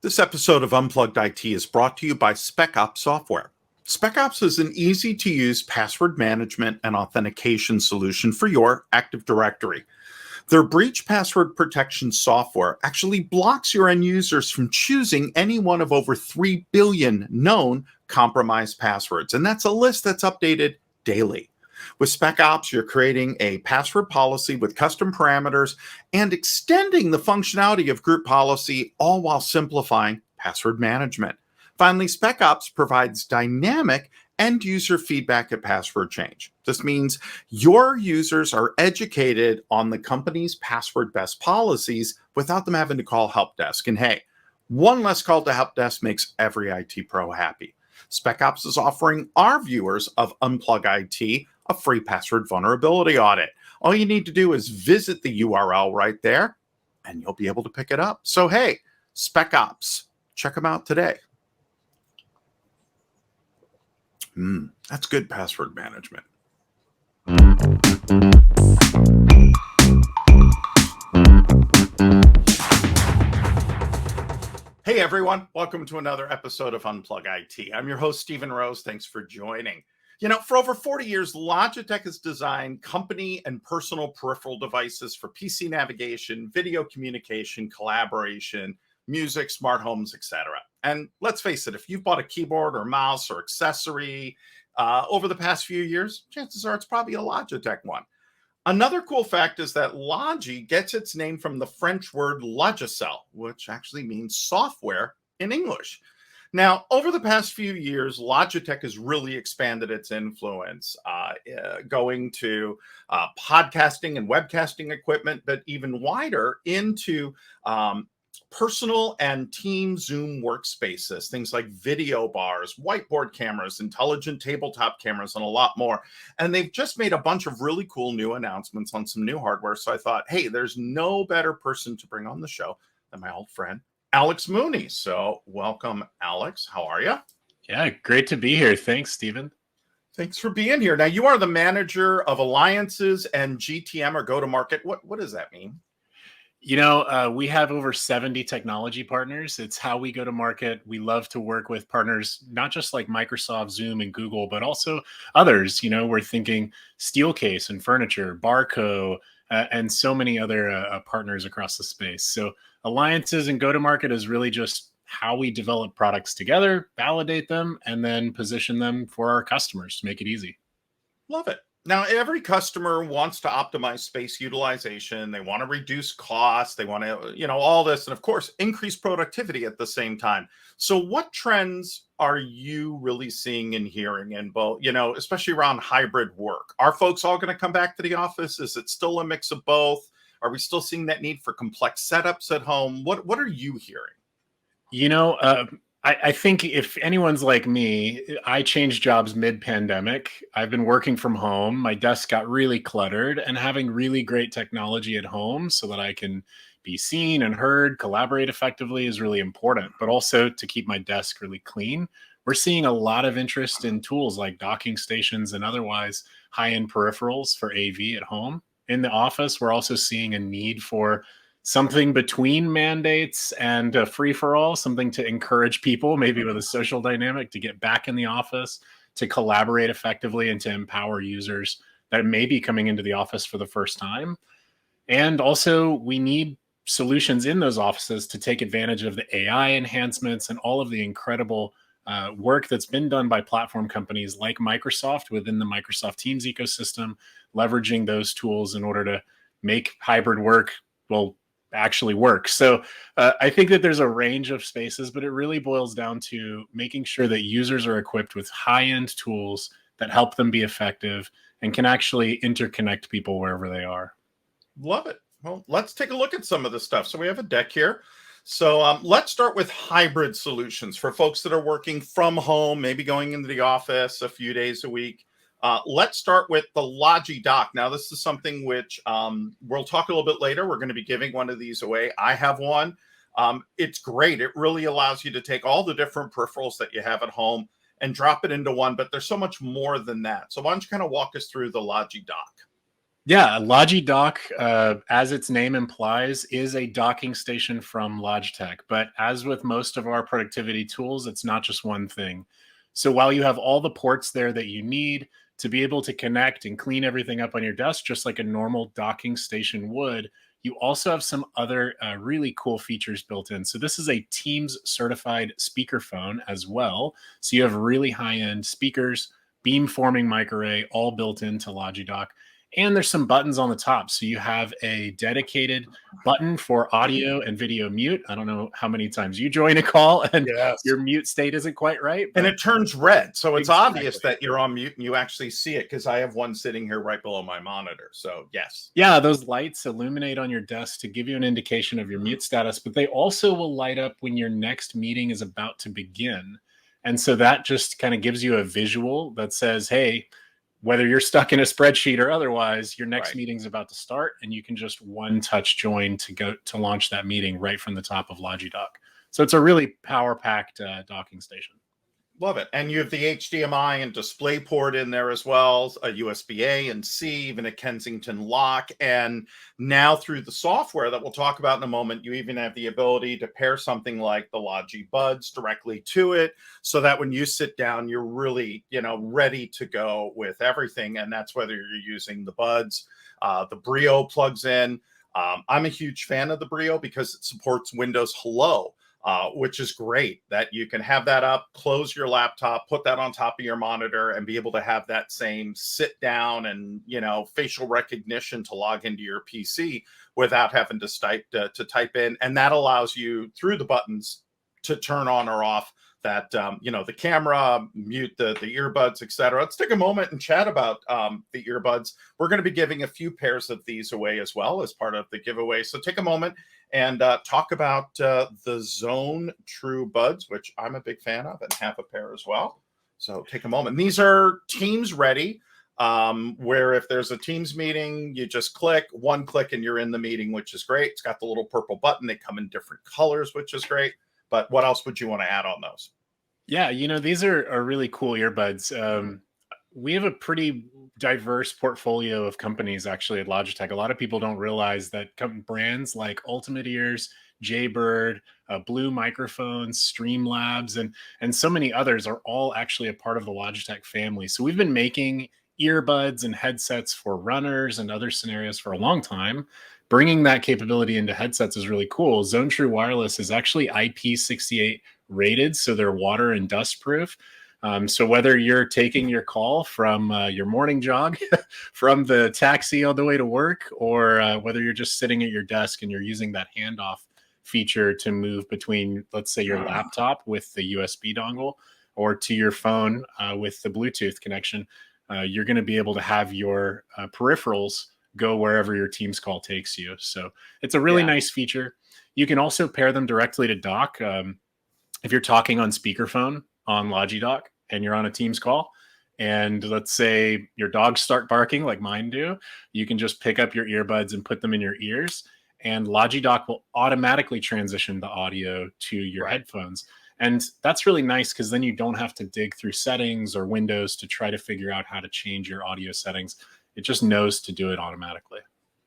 This episode of Unplugged IT is brought to you by SpecOps Software. SpecOps is an easy-to-use password management and authentication solution for your Active Directory. Their breach password protection software actually blocks your end users from choosing any one of over 3 billion known compromised passwords, and that's a list that's updated daily. With SpecOps, you're creating a password policy with custom parameters and extending the functionality of group policy, all while simplifying password management. Finally, SpecOps provides dynamic end-user feedback at password change. This means your users are educated on the company's password best policies without them having to call help desk. And hey, one less call to help desk makes every IT pro happy. SpecOps is offering our viewers of Unplug IT a free password vulnerability audit. All you need to do is visit the URL right there, and you'll be able to pick it up. So hey, SpecOps, check them out today. That's good password management. Hey everyone, welcome to another episode of Unplug IT. I'm your host, Stephen Rose. Thanks for joining. You know, for over 40 years, Logitech has designed company and personal peripheral devices for PC navigation, video communication, collaboration, music, smart homes, etc. And let's face it, if you've bought a keyboard or mouse or accessory over the past few years, chances are it's probably a Logitech one. Another cool fact is that Logi gets its name from the French word logiciel, which actually means software in English. Now, over the past few years, Logitech has really expanded its influence, going to podcasting and webcasting equipment, but even wider into personal and team Zoom workspaces, things like video bars, whiteboard cameras, intelligent tabletop cameras, and a lot more. And they've just made a bunch of really cool new announcements on some new hardware. So I thought, hey, there's no better person to bring on the show than my old friend, Alex Mooney. So welcome, Alex. How are you? Yeah, great to be here. Thanks, Stephen. Thanks for being here. Now, you are the manager of alliances and GTM, or go-to-market. What does that mean? You know, we have over 70 technology partners. It's how we go to market. We love to work with partners, not just like Microsoft, Zoom, and Google, but also others. You know, we're thinking Steelcase and Furniture, Barco, and so many other partners across the space. So alliances and go-to-market is really just how we develop products together, validate them, and then position them for our customers to make it easy. Love it. Now, every customer wants to optimize space utilization. They want to reduce costs. They want to, all this. And of course, increase productivity at the same time. So what trends are you really seeing and hearing in both, especially around hybrid work? Are folks all going to come back to the office? Is it still a mix of both? Are we still seeing that need for complex setups at home? What are you hearing? I think if anyone's like me, I changed jobs mid-pandemic. I've been working from home. My desk got really cluttered, and having really great technology at home so that I can be seen and heard, collaborate effectively is really important, but also to keep my desk really clean. We're seeing a lot of interest in tools like docking stations and otherwise high-end peripherals for AV at home. In the office, we're also seeing a need for something between mandates and a free-for-all, something to encourage people, maybe with a social dynamic, to get back in the office, to collaborate effectively, and to empower users that may be coming into the office for the first time. And also, we need solutions in those offices to take advantage of the AI enhancements and all of the incredible work that's been done by platform companies like Microsoft within the Microsoft Teams ecosystem, leveraging those tools in order to make hybrid work, actually work. So I think that there's a range of spaces, but it really boils down to making sure that users are equipped with high-end tools that help them be effective and can actually interconnect people wherever they are. Love it. Well, let's take a look at some of the stuff. So we have a deck here. So let's start with hybrid solutions for folks that are working from home, maybe going into the office a few days a week. Let's start with the Logitech Doc. Now, this is something which we'll talk a little bit later. We're going to be giving one of these away. I have one. It's great. It really allows you to take all the different peripherals that you have at home and drop it into one, but there's so much more than that. So why don't you kind of walk us through the Logitech Doc? Yeah, Logidock, as its name implies, is a docking station from Logitech. But as with most of our productivity tools, it's not just one thing. So while you have all the ports there that you need to be able to connect and clean everything up on your desk, just like a normal docking station would, you also have some other really cool features built in. So this is a Teams certified speakerphone as well. So you have really high end speakers, beamforming mic array, all built into Logidock. And there's some buttons on the top. So you have a dedicated button for audio and video mute. I don't know how many times you join a call and Yes. your mute state isn't quite right. And But it turns red. So it's obvious exactly. that you're on mute and you actually see it, because I have one sitting here right below my monitor. So yes. Yeah, those lights illuminate on your desk to give you an indication of your mute status, but they also will light up when your next meeting is about to begin. And so that just kind of gives you a visual that says, hey, whether you're stuck in a spreadsheet or otherwise, your next Right. meeting's about to start, and you can just one touch join to go to launch that meeting right from the top of Logidock. So it's a really power packed docking station. Love it. And you have the HDMI and display port in there as well, a USB-A and C, even a Kensington lock. And now through the software that we'll talk about in a moment, you even have the ability to pair something like the Logi Buds directly to it, so that when you sit down, you're really, ready to go with everything. And that's whether you're using the Buds, the Brio plugs in. I'm a huge fan of the Brio because it supports Windows Hello. Which is great that you can have that up, close your laptop, put that on top of your monitor, and be able to have that same sit down and, facial recognition to log into your PC without having to type in. And that allows you through the buttons to turn on or off that, the camera, mute the earbuds, etc. Let's take a moment and chat about the earbuds. We're going to be giving a few pairs of these away as well as part of the giveaway. So take a moment and talk about the Zone True Buds, which I'm a big fan of and have a pair as well. So take a moment. These are Teams ready, where if there's a Teams meeting, you just click one click and you're in the meeting, which is great. It's got the little purple button. They come in different colors, which is great. But what else would you want to add on those? Yeah, these are really cool earbuds. We have a pretty diverse portfolio of companies actually at Logitech. A lot of people don't realize that brands like Ultimate Ears, Jaybird, Blue Microphones, Streamlabs, and so many others are all actually a part of the Logitech family. So we've been making earbuds and headsets for runners and other scenarios for a long time. Bringing that capability into headsets is really cool. Zone True Wireless is actually IP68 rated, so they're water and dust proof. So whether you're taking your call from your morning jog, from the taxi on the way to work, or whether you're just sitting at your desk and you're using that handoff feature to move between, let's say, your laptop with the USB dongle or to your phone with the Bluetooth connection, you're going to be able to have your peripherals go wherever your Teams call takes you. So it's a really nice feature. You can also pair them directly to dock. If you're talking on speakerphone on Logidock and you're on a Teams call, and let's say your dogs start barking like mine do, you can just pick up your earbuds and put them in your ears, and Logidock will automatically transition the audio to your headphones. And that's really nice because then you don't have to dig through settings or windows to try to figure out how to change your audio settings. It just knows to do it automatically.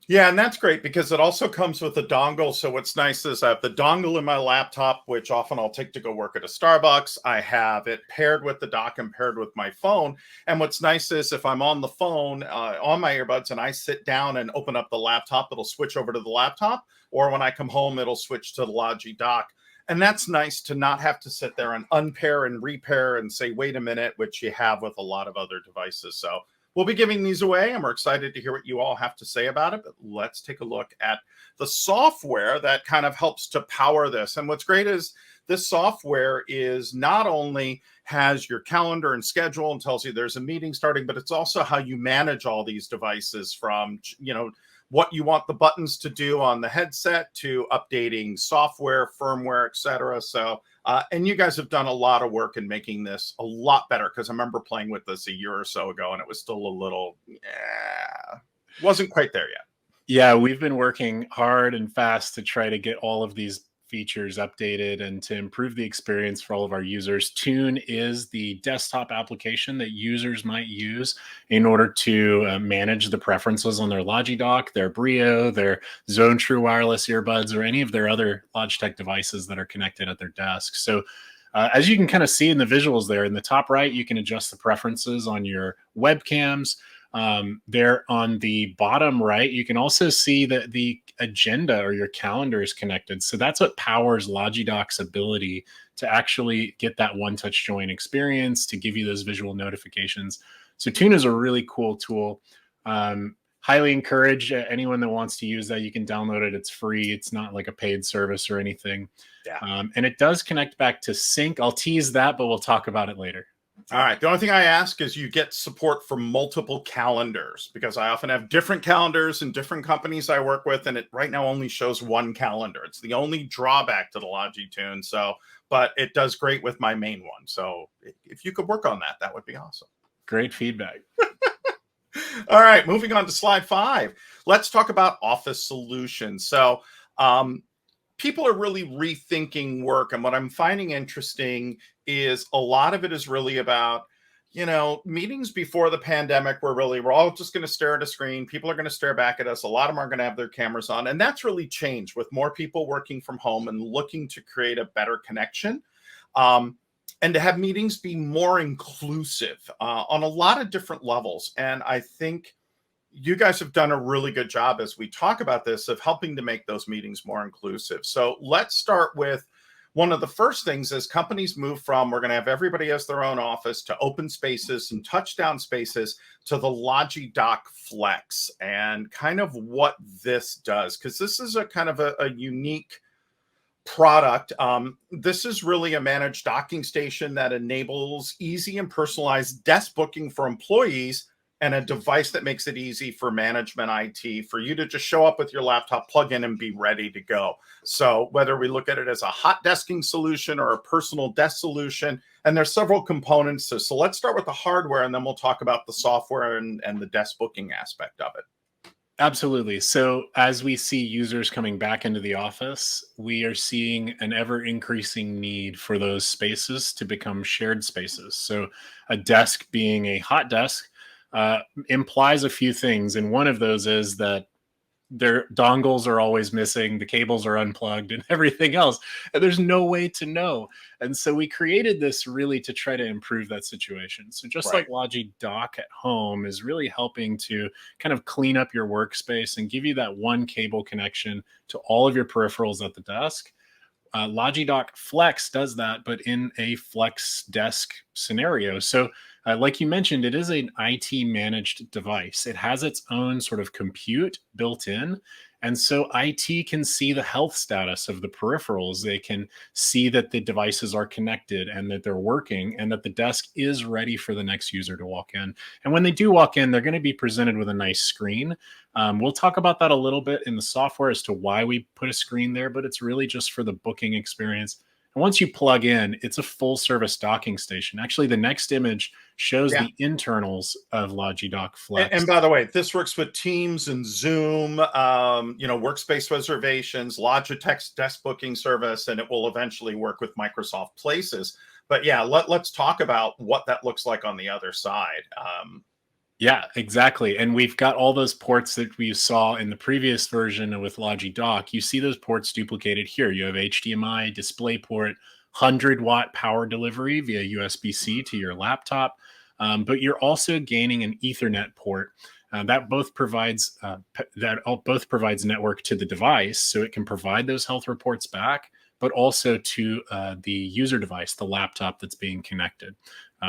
Yeah, and that's great because it also comes with a dongle. So what's nice is I have the dongle in my laptop, which often I'll take to go work at a Starbucks. I have it paired with the dock and paired with my phone. And what's nice is if I'm on the phone on my earbuds and I sit down and open up the laptop, it'll switch over to the laptop. Or when I come home, it'll switch to the Logi Dock. And that's nice to not have to sit there and unpair and repair and say, wait a minute, which you have with a lot of other devices. So we'll be giving these away, and we're excited to hear what you all have to say about it. But let's take a look at the software that kind of helps to power this. And what's great is this software is not only has your calendar and schedule and tells you there's a meeting starting, but it's also how you manage all these devices, from, what you want the buttons to do on the headset to updating software, firmware, etc. So, and you guys have done a lot of work in making this a lot better, because I remember playing with this a year or so ago and it was still a little, wasn't quite there yet. Yeah, we've been working hard and fast to try to get all of these features updated and to improve the experience for all of our users. Tune is the desktop application that users might use in order to manage the preferences on their Doc, their Brio, their Zone True wireless earbuds, or any of their other Logitech devices that are connected at their desk. So as you can kind of see in the visuals there, in the top right, you can adjust the preferences on your webcams. There on the bottom right, you can also see that the agenda or your calendar is connected. So that's what powers Logidoc's ability to actually get that one-touch join experience, to give you those visual notifications. So Tune is a really cool tool. Highly encourage anyone that wants to use that. You can download it. It's free. It's not like a paid service or anything. Yeah. And it does connect back to Sync. I'll tease that, but we'll talk about it later. All right. The only thing I ask is you get support for multiple calendars, because I often have different calendars in different companies I work with, and it right now only shows one calendar. It's the only drawback to the Logitune. So, but it does great with my main one. So if you could work on that, that would be awesome. Great feedback. All right, moving on to slide 5. Let's talk about office solutions. So people are really rethinking work. And what I'm finding interesting is a lot of it is really about, meetings before the pandemic were we're all just going to stare at a screen. People are going to stare back at us. A lot of them are going to have their cameras on. And that's really changed with more people working from home and looking to create a better connection. And to have meetings be more inclusive on a lot of different levels. And I think you guys have done a really good job as we talk about this of helping to make those meetings more inclusive. So let's start with one of the first things as companies move from, we're going to have everybody as their own office, to open spaces and touchdown spaces, to the Logitech Flex, and kind of what this does, because this is a kind of a unique product. This is really a managed docking station that enables easy and personalized desk booking for employees, and a device that makes it easy for management IT for you to just show up with your laptop, plug in, and be ready to go. So whether we look at it as a hot desking solution or a personal desk solution, and there's several components. So let's start with the hardware, and then we'll talk about the software and the desk booking aspect of it. Absolutely. So as we see users coming back into the office, we are seeing an ever increasing need for those spaces to become shared spaces. So a desk being a hot desk implies a few things. And one of those is that their dongles are always missing, the cables are unplugged, and everything else. And there's no way to know. And so we created this really to try to improve that situation. So just like Logitech Doc at home is really helping to kind of clean up your workspace and give you that one cable connection to all of your peripherals at the desk. Logitech Flex does that, but in a flex desk scenario. So like you mentioned, it is an IT managed device. It has its own sort of compute built in. And so IT can see the health status of the peripherals. They can see that the devices are connected and that they're working and that the desk is ready for the next user to walk in. And when they do walk in, they're going to be presented with a nice screen. We'll talk about that a little bit in the software as to why we put a screen there, but it's really just for the booking experience. And once you plug in, it's a full service docking station. Actually, the next image shows the internals of Logitech Flex. And by the way, this works with Teams and Zoom, workspace reservations, Logitech's desk booking service, and it will eventually work with Microsoft Places. But yeah, let's talk about what that looks like on the other side. Yeah, exactly. And we've got all those ports that we saw in the previous version with Logitech Doc. You see those ports duplicated here. You have HDMI, DisplayPort, 100-watt power delivery via USB-C to your laptop. But you're also gaining an Ethernet port that both provides network to the device, so it can provide those health reports back, but also to the user device, the laptop that's being connected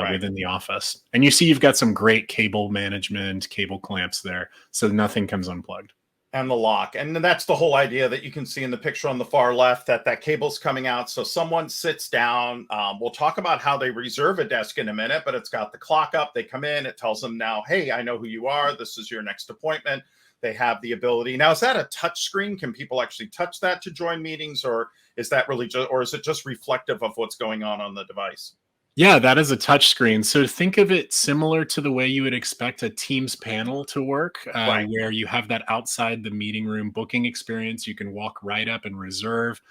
within the office. And you see you've got some great cable management, cable clamps there, so nothing comes unplugged. And the lock. And that's the whole idea that you can see in the picture on the far left, that cable's coming out. So someone sits down. We'll talk about how they reserve a desk in a minute, but it's got the clock up. They come in. It tells them now, hey, I know who you are. This is your next appointment. They have the ability. Now, is that a touch screen? Can people actually touch that to join meetings, or is that really or is it just reflective of what's going on the device? Yeah, that is a touch screen. So think of it similar to the way you would expect a Teams panel to work, where you have that outside the meeting room booking experience. You can walk right up and reserve.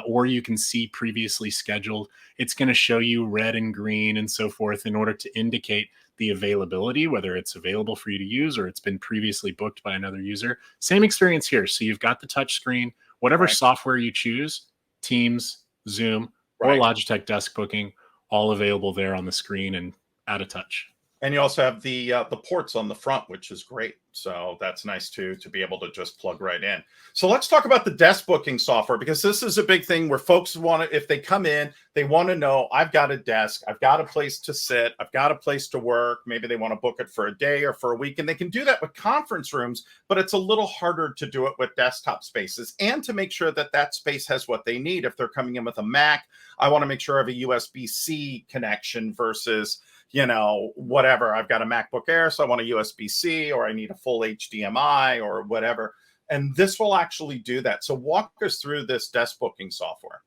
or you can see previously scheduled. It's going to show you red and green and so forth in order to indicate the availability, whether it's available for you to use or it's been previously booked by another user. Same experience here. So you've got the touch screen, whatever software you choose, Teams, Zoom, or Logitech Desk Booking, all available there on the screen and at a touch. And you also have the ports on the front, which is great. So that's nice too, to be able to just plug right in. So let's talk about the desk booking software, because this is a big thing where folks want to, if they come in, they want to know, I've got a desk, I've got a place to sit, I've got a place to work. Maybe they want to book it for a day or for a week, and they can do that with conference rooms, but it's a little harder to do it with desktop spaces, and to make sure that that space has what they need. If they're coming in with a Mac, I want to make sure I have a USB-C connection versus, you know, whatever. I've got a MacBook Air, so I want a USB-C, or I need a full HDMI or whatever. And this will actually do that. So walk us through this desk booking software.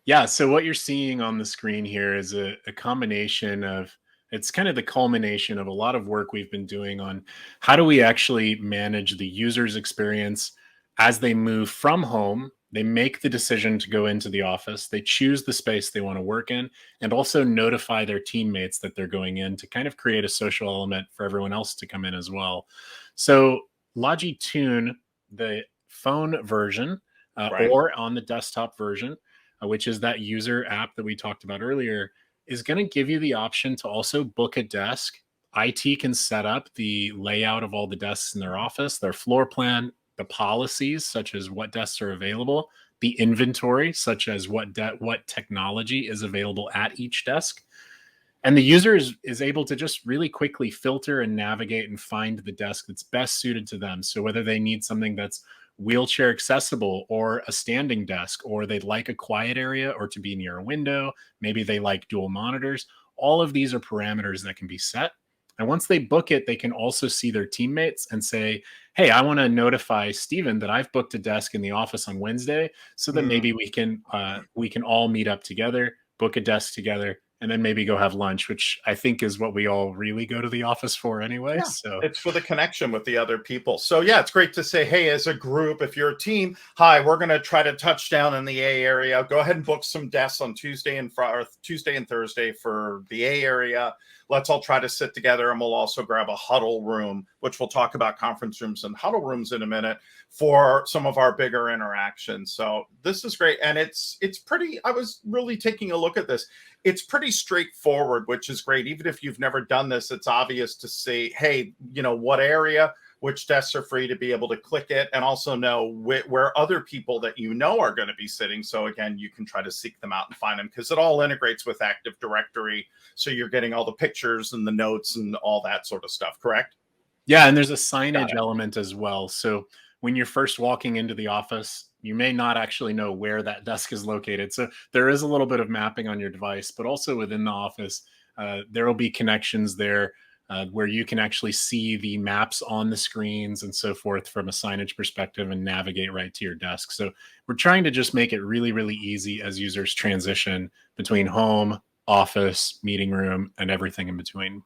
Yeah, so what you're seeing on the screen here is a combination of, it's kind of the culmination of a lot of work we've been doing on how do we actually manage the user's experience as they move from home. They make the decision to go into the office, they choose the space they want to work in, and also notify their teammates that they're going in to kind of create a social element for everyone else to come in as well. So Logitech Tune, the phone version, or on the desktop version, which is that user app that we talked about earlier, is going to give you the option to also book a desk. IT can set up the layout of all the desks in their office, their floor plan, the policies, such as what desks are available, the inventory, such as what technology is available at each desk. And the user is able to just really quickly filter and navigate and find the desk that's best suited to them. So whether they need something that's wheelchair accessible or a standing desk, or they'd like a quiet area or to be near a window, maybe they like dual monitors, all of these are parameters that can be set. And once they book it, they can also see their teammates and say, hey, I want to notify Steven that I've booked a desk in the office on Wednesday, so that maybe we can all meet up together, book a desk together, and then maybe go have lunch, which I think is what we all really go to the office for anyway. Yeah, so it's for the connection with the other people. So yeah, it's great to say, hey, as a group, if you're a team, hi, we're going to try to touch down in the A area. Go ahead and book some desks on Tuesday and Thursday for the A area. Let's all try to sit together, and we'll also grab a huddle room, which we'll talk about conference rooms and huddle rooms in a minute, for some of our bigger interactions. So this is great. And it's pretty, I was really taking a look at this. It's pretty straightforward, which is great. Even if you've never done this, it's obvious to see, hey, you know, what area, which desks are free, to be able to click it, and also know where other people that you know are going to be sitting. So again, you can try to seek them out and find them, because it all integrates with Active Directory. So you're getting all the pictures and the notes and all that sort of stuff, correct? Yeah, and there's a signage element as well. So when you're first walking into the office, you may not actually know where that desk is located. So there is a little bit of mapping on your device, but also within the office, there will be connections there where you can actually see the maps on the screens and so forth from a signage perspective and navigate right to your desk. So we're trying to just make it really, really easy as users transition between home, office, meeting room, and everything in between.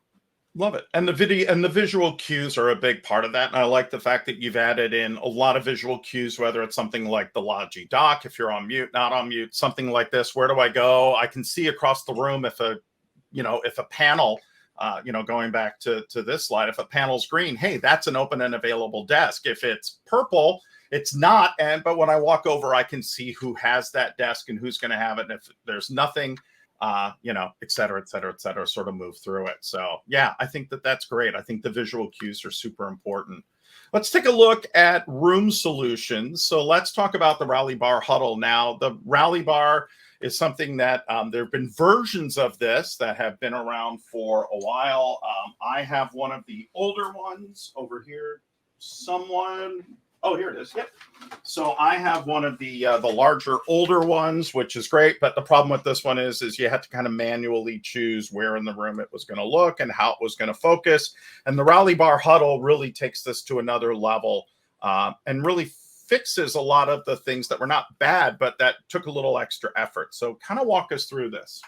Love it. And the video and the visual cues are a big part of that. And I like the fact that you've added in a lot of visual cues, whether it's something like the Logitech Doc, if you're on mute, not on mute, something like this. Where do I go? I can see across the room if a panel, going back to this slide, if a panel's green, hey, that's an open and available desk. If it's purple, it's not. But when I walk over, I can see who has that desk and who's going to have it. And if there's nothing, et cetera, sort of move through it. So yeah, I think that's great. I think the visual cues are super important. Let's take a look at room solutions. So let's talk about the Rally Bar Huddle. Now, the Rally Bar is something that there have been versions of this that have been around for a while. I have one of the older ones over here. Oh, here it is. Yep. So I have one of the larger, older ones, which is great. But the problem with this one is you had to kind of manually choose where in the room it was going to look and how it was going to focus. And the Rally Bar Huddle really takes this to another level and really fixes a lot of the things that were not bad, but that took a little extra effort. So kind of walk us through this.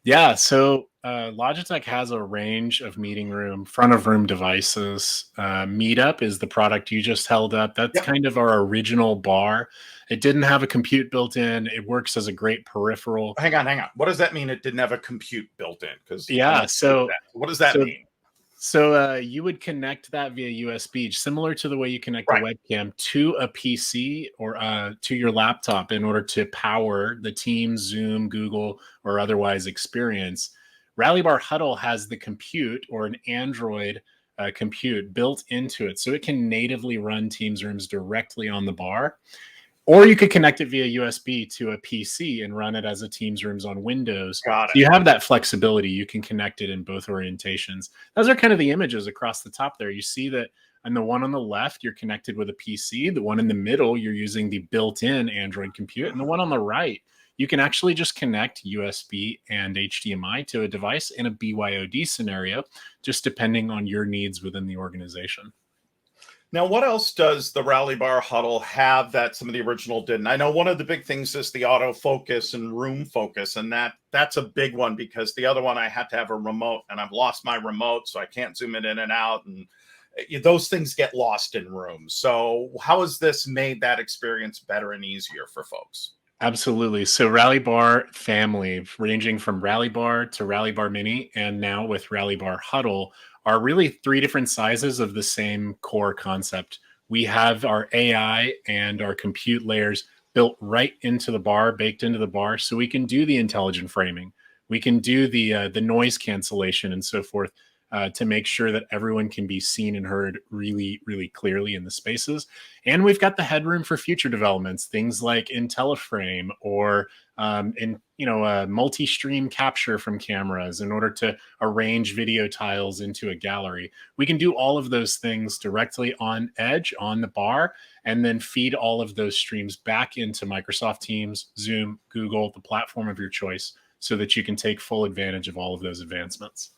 Yeah, so Logitech has a range of meeting room, front of room devices. Meetup is the product you just held up. That's Yep. kind of our original bar. It didn't have a compute built in. It works as a great peripheral. Hang on. What does that mean? It didn't have a compute built in? Because I Yeah, don't believe that. What does that so mean? you would connect that via USB, similar to the way you connect a Right. webcam to a PC or to your laptop in order to power the Teams, Zoom, Google, or otherwise experience. Rally Bar Huddle has the compute or an Android compute built into it, so it can natively run Teams rooms directly on the bar. Or you could connect it via USB to a PC and run it as a Teams rooms on Windows. Got So it. you have that flexibility. You can connect it in both orientations. Those are kind of the images across the top there. You see that on the one on the left, you're connected with a PC. The one in the middle, you're using the built-in Android compute. And the one on the right, you can actually just connect USB and HDMI to a device in a BYOD scenario, just depending on your needs within the organization. Now, what else does the Rally Bar Huddle have that some of the original didn't? I know one of the big things is the autofocus and room focus, and that's a big one because the other one I had to have a remote, and I've lost my remote, so I can't zoom it in and out, and those things get lost in rooms. So, how has this made that experience better and easier for folks? Absolutely. So Rally Bar family, ranging from Rally Bar to Rally Bar Mini, and now with Rally Bar Huddle, are really three different sizes of the same core concept. We have our AI and our compute layers built right into the bar, baked into the bar, so we can do the intelligent framing. We can do the noise cancellation and so forth to make sure that everyone can be seen and heard really, really clearly in the spaces. And we've got the headroom for future developments, things like IntelliFrame or in multi-stream capture from cameras in order to arrange video tiles into a gallery. We can do all of those things directly on Edge on the bar, and then feed all of those streams back into Microsoft Teams, Zoom, Google, the platform of your choice, so that you can take full advantage of all of those advancements.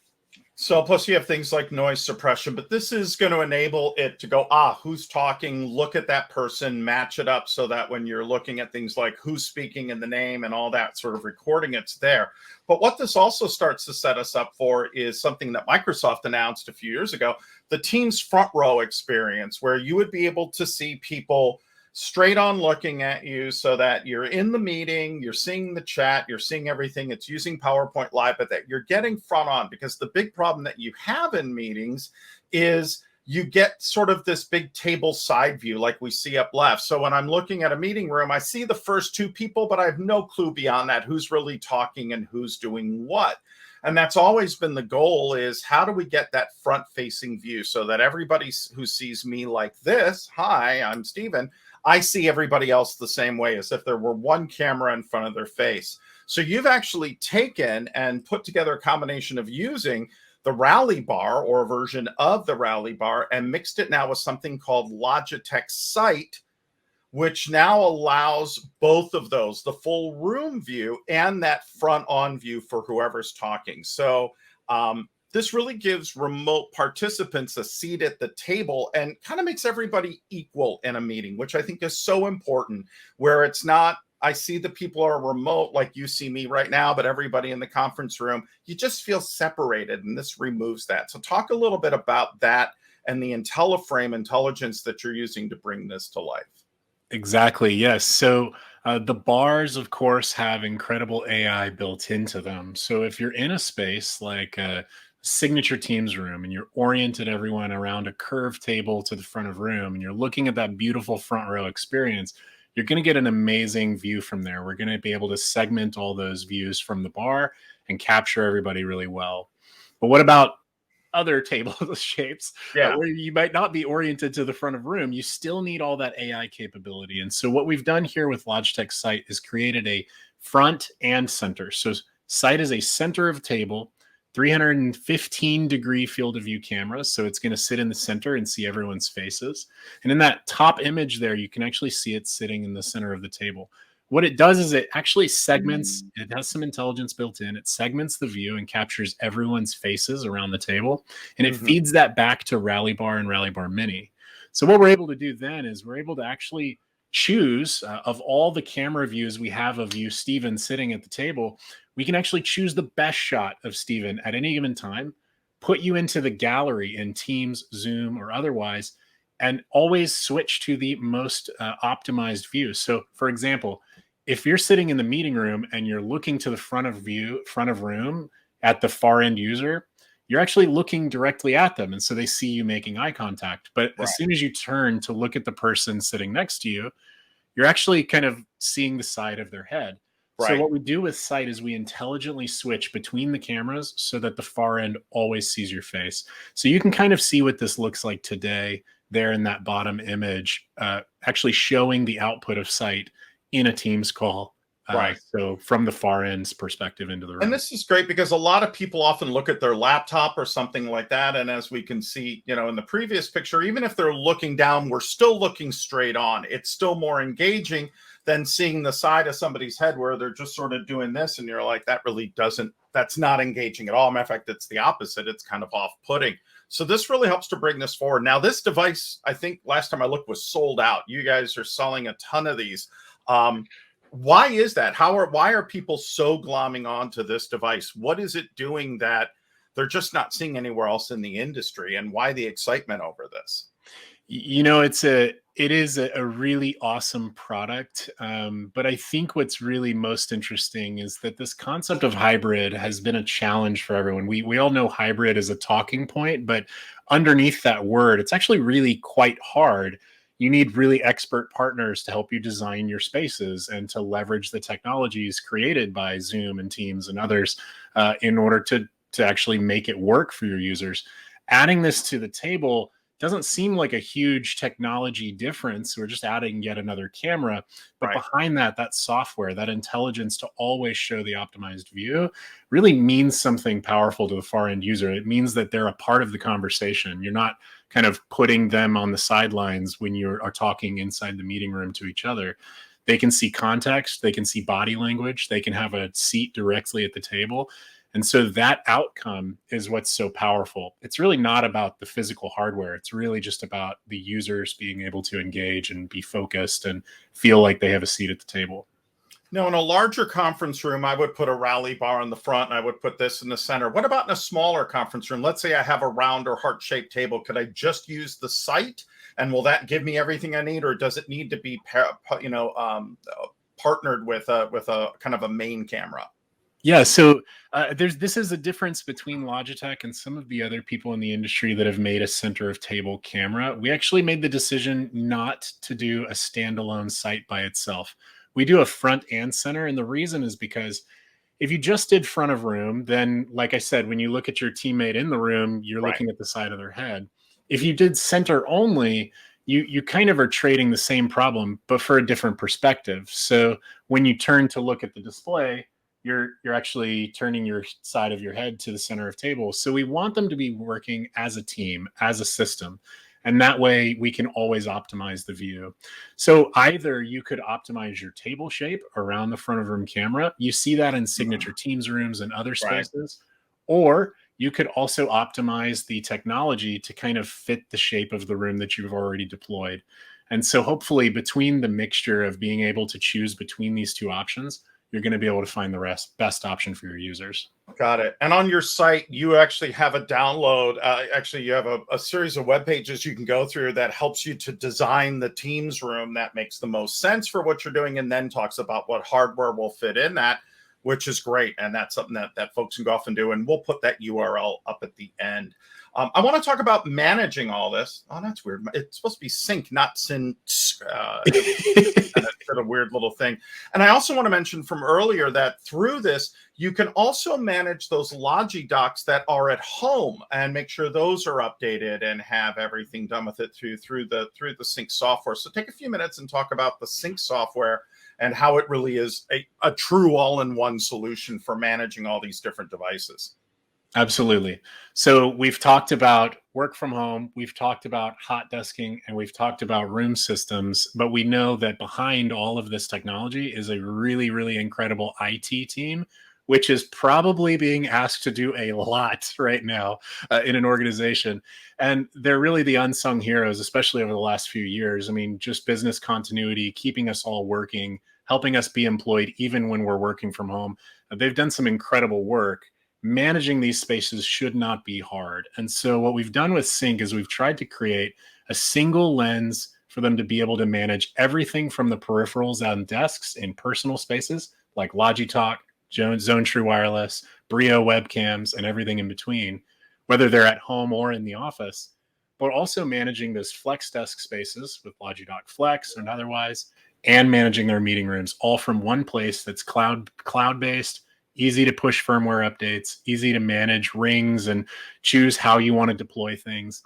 So, plus you have things like noise suppression, but this is going to enable it to go, who's talking? Look at that person, match it up so that when you're looking at things like who's speaking and the name and all that sort of recording, it's there. But what this also starts to set us up for is something that Microsoft announced a few years ago, the Teams front row experience, where you would be able to see people straight on looking at you so that you're in the meeting, you're seeing the chat, you're seeing everything. It's using PowerPoint Live, but that you're getting front on, because the big problem that you have in meetings is you get sort of this big table side view like we see up left. So when I'm looking at a meeting room, I see the first two people, but I have no clue beyond that who's really talking and who's doing what. And that's always been the goal, is how do we get that front facing view so that everybody who sees me like this, hi, I'm Steven, I see everybody else the same way, as if there were one camera in front of their face. So you've actually taken and put together a combination of using the Rally Bar or a version of the Rally Bar and mixed it now with something called Logitech Site, which now allows both of those, the full room view and that front on view for whoever's talking. So this really gives remote participants a seat at the table and kind of makes everybody equal in a meeting, which I think is so important, where it's not, I see the people are remote like you see me right now, but everybody in the conference room, you just feel separated, and this removes that. So talk a little bit about that and the IntelliFrame intelligence that you're using to bring this to life. Exactly. Yes. So the bars, of course, have incredible AI built into them. So if you're in a space like a signature Teams room and you're oriented everyone around a curved table to the front of room and you're looking at that beautiful front row experience, you're going to get an amazing view from there. We're going to be able to segment all those views from the bar and capture everybody really well. But what about other table shapes Yeah. where you might not be oriented to the front of room? You still need all that AI capability. And so what we've done here with Logitech Site is created a front and center. So Site is a center of table, 315-degree field of view camera. So it's going to sit in the center and see everyone's faces. And in that top image there, you can actually see it sitting in the center of the table. What it does is it actually segments, it has some intelligence built in. It segments the view and captures everyone's faces around the table. And it Mhm. feeds that back to Rally Bar and Rally Bar Mini. So what we're able to do then is we're able to actually choose of all the camera views we have of you, Steven, sitting at the table, we can actually choose the best shot of Steven at any given time, put you into the gallery in Teams, Zoom, or otherwise, and always switch to the most optimized view. So, for example, if you're sitting in the meeting room and you're looking to the front of room at the far end user, you're actually looking directly at them. And so they see you making eye contact. But Right. as soon as you turn to look at the person sitting next to you, you're actually kind of seeing the side of their head. So Right. what we do with Sight is we intelligently switch between the cameras so that the far end always sees your face. So you can kind of see what this looks like today there in that bottom image, actually showing the output of Sight in a Teams call. Right. So from the far end's perspective into the room. And this is great because a lot of people often look at their laptop or something like that. And as we can see, in the previous picture, even if they're looking down, we're still looking straight on. It's still more engaging than seeing the side of somebody's head where they're just sort of doing this. And you're like, that's not engaging at all. Matter of fact, it's the opposite. It's kind of off-putting. So this really helps to bring this forward. Now, this device, I think last time I looked, was sold out. You guys are selling a ton of these. Why is that? Why are people so glomming onto this device? What is it doing that they're just not seeing anywhere else in the industry? And why the excitement over this? It is a really awesome product. But I think what's really most interesting is that this concept of hybrid has been a challenge for everyone. We all know hybrid is a talking point, but underneath that word, it's actually really quite hard. You need really expert partners to help you design your spaces and to leverage the technologies created by Zoom and Teams and others in order to actually make it work for your users. Adding this to the table doesn't seem like a huge technology difference. We're just adding yet another camera. But Right. behind that software, that intelligence to always show the optimized view really means something powerful to the far end user. It means that they're a part of the conversation. You're not kind of putting them on the sidelines when you are talking inside the meeting room to each other. They can see context, they can see body language, they can have a seat directly at the table. And so that outcome is what's so powerful. It's really not about the physical hardware. It's really just about the users being able to engage and be focused and feel like they have a seat at the table. Now, in a larger conference room, I would put a rally bar in the front and I would put this in the center. What about in a smaller conference room? Let's say I have a round or heart-shaped table. Could I just use the Site? And will that give me everything I need? Or does it need to be partnered with a kind of a main camera? Yeah, so this is a difference between Logitech and some of the other people in the industry that have made a center of table camera. We actually made the decision not to do a standalone Site by itself. We do a front and center, and the reason is because if you just did front of room, then like I said, when you look at your teammate in the room, you're Right. looking at the side of their head. If you did center only, you kind of are trading the same problem, but for a different perspective. So when you turn to look at the display, you're actually turning your side of your head to the center of table. So we want them to be working as a team, as a system. And that way we can always optimize the view. So either you could optimize your table shape around the front of room camera. You see that in signature Teams rooms and other Right. spaces. Or you could also optimize the technology to kind of fit the shape of the room that you've already deployed. And so hopefully between the mixture of being able to choose between these two options, you're going to be able to find the best option for your users. Got it. And on your site, you actually have a download. Actually, you have a series of web pages you can go through that helps you to design the Teams room that makes the most sense for what you're doing, and then talks about what hardware will fit in that, which is great. And that's something that folks can go off and do. And we'll put that URL up at the end. I want to talk about managing all this. Oh, that's weird. It's supposed to be sync, not sync. It's a weird little thing. And I also want to mention from earlier that through this, you can also manage those Logitech Docs that are at home and make sure those are updated and have everything done with it through the Sync software. So take a few minutes and talk about the Sync software and how it really is a true all-in-one solution for managing all these different devices. Absolutely. So we've talked about work from home, we've talked about hot desking, and we've talked about room systems, but we know that behind all of this technology is a really, really incredible IT team which is probably being asked to do a lot right now in an organization. And they're really the unsung heroes, especially over the last few years. I mean, just business continuity, keeping us all working, helping us be employed even when we're working from home. They've done some incredible work. Managing these spaces should not be hard. And so what we've done with Sync is we've tried to create a single lens for them to be able to manage everything from the peripherals on desks in personal spaces like Logitech, Zone True Wireless, Brio webcams, and everything in between, whether they're at home or in the office, but also managing those flex desk spaces with Logitech Flex and otherwise, and managing their meeting rooms all from one place that's cloud-based, easy to push firmware updates, easy to manage rings and choose how you want to deploy things.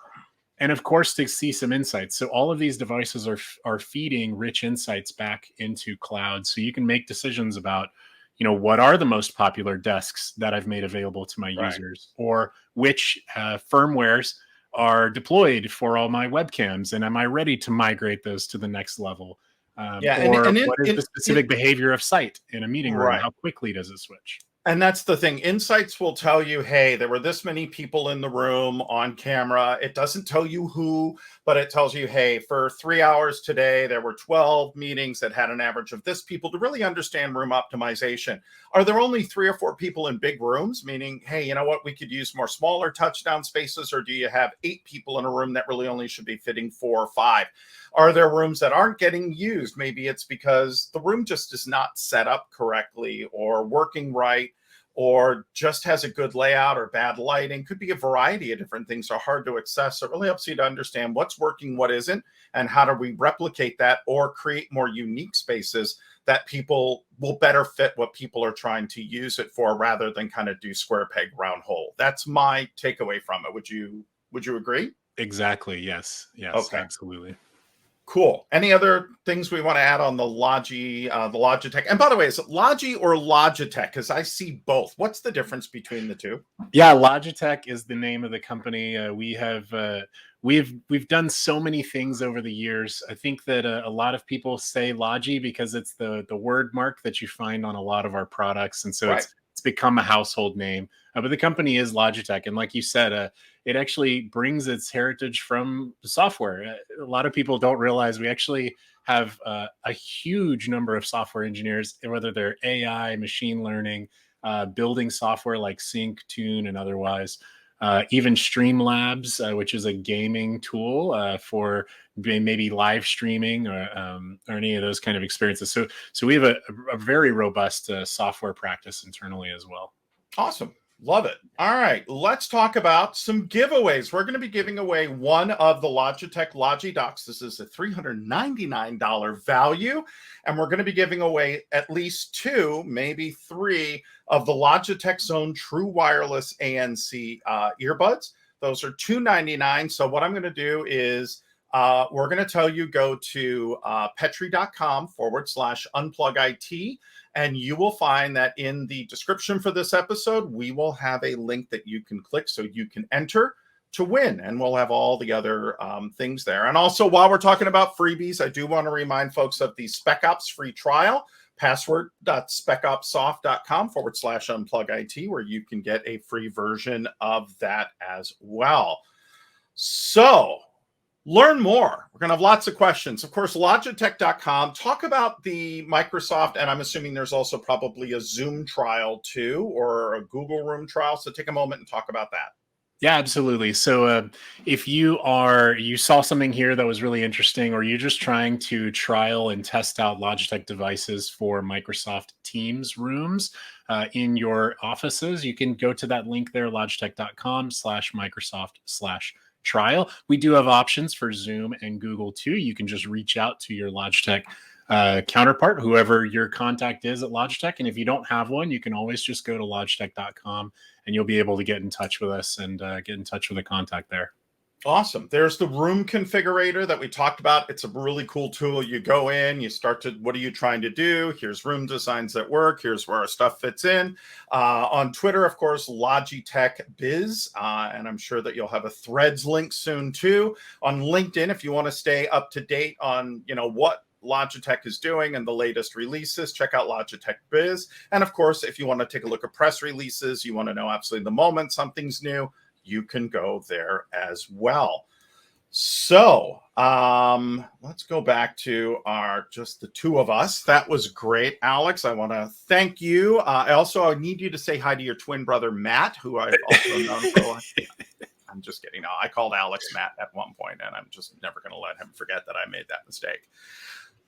And of course, to see some insights. So all of these devices are feeding rich insights back into cloud. So you can make decisions about, what are the most popular desks that I've made available to my users, or which firmwares are deployed for all my webcams, and am I ready to migrate those to the next level? Or what is the specific behavior of Site in a meeting room? How quickly does it switch? And that's the thing. Insights will tell you, hey, there were this many people in the room on camera. It doesn't tell you who, but it tells you, hey, for 3 hours today, there were 12 meetings that had an average of this people to really understand room optimization. Are there only 3 or 4 people in big rooms? Meaning, hey, you know what? We could use more smaller touchdown spaces, or do you have 8 people in a room that really only should be fitting 4 or 5? Are there rooms that aren't getting used? Maybe it's because the room just is not set up correctly or working right, or just has a good layout or bad lighting. Could be a variety of different things are hard to access. So it really helps you to understand what's working, what isn't, and how do we replicate that or create more unique spaces that people will better fit what people are trying to use it for, rather than kind of do square peg round hole. That's my takeaway from it. Would you agree? Exactly. Yes. Yes. Okay. Absolutely. Cool. Any other things we want to add on the Logitech? And by the way, is it Logi or Logitech? Because I see both. What's the difference between the two? Yeah, Logitech is the name of the company. We've done so many things over the years. I think that a lot of people say Logi because it's the word mark that you find on a lot of our products, and so it's become a household name. But the company is Logitech, and like you said, it actually brings its heritage from software. A lot of people don't realize we actually have a huge number of software engineers, whether they're AI, machine learning, building software like Sync, Tune, and otherwise. Even Streamlabs, which is a gaming tool for maybe live streaming or any of those kind of experiences. So we have a very robust software practice internally as well. Awesome. Love it. All right, let's talk about some giveaways. We're going to be giving away one of the Logitech Logi Docs. This is a $399 value, and we're going to be giving away at least 2, maybe 3 of the Logitech Zone True Wireless ANC earbuds. Those are $299. So what I'm going to do is we're going to tell you go to petri.com/unplugit. And you will find that in the description for this episode, we will have a link that you can click so you can enter to win. And we'll have all the other things there. And also, while we're talking about freebies, I do want to remind folks of the Spec Ops free trial, password.specopsoft.com/unplugit, where you can get a free version of that as well. So, learn more. We're going to have lots of questions. Of course, Logitech.com. Talk about the Microsoft, and I'm assuming there's also probably a Zoom trial too, or a Google Room trial. So take a moment and talk about that. Yeah, absolutely. So if you saw something here that was really interesting, or you're just trying to trial and test out Logitech devices for Microsoft Teams rooms in your offices, you can go to that link there, logitech.com/Microsoft/trial. We do have options for Zoom and Google too. You can just reach out to your Logitech counterpart, whoever your contact is at Logitech. And if you don't have one, you can always just go to logitech.com and you'll be able to get in touch with us and get in touch with a contact there. Awesome. There's the room configurator that we talked about. It's a really cool tool. You go in, you start to, what are you trying to do? Here's room designs that work. Here's where our stuff fits in. On Twitter, of course, Logitech Biz. And I'm sure that you'll have a Threads link soon too. On LinkedIn, if you want to stay up to date on, what Logitech is doing and the latest releases, check out Logitech Biz. And of course, if you want to take a look at press releases, you want to know absolutely the moment something's new, you can go there as well. So let's go back to just the two of us. That was great, Alex. I want to thank you. I need you to say hi to your twin brother, Matt, who I've also known for a while. I'm just kidding. No, I called Alex Matt at one point, and I'm just never going to let him forget that I made that mistake.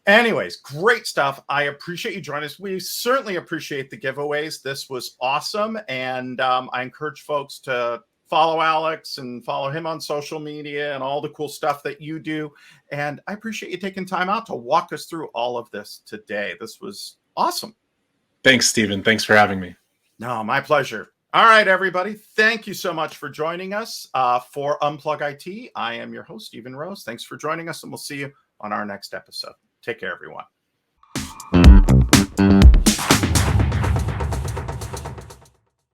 Anyways, great stuff. I appreciate you joining us. We certainly appreciate the giveaways. This was awesome. And I encourage folks to follow Alex and follow him on social media and all the cool stuff that you do. And I appreciate you taking time out to walk us through all of this today. This was awesome. Thanks, Stephen. Thanks for having me. No, my pleasure. All right, everybody. Thank you so much for joining us for Unplug IT. I am your host, Stephen Rose. Thanks for joining us, and we'll see you on our next episode. Take care, everyone.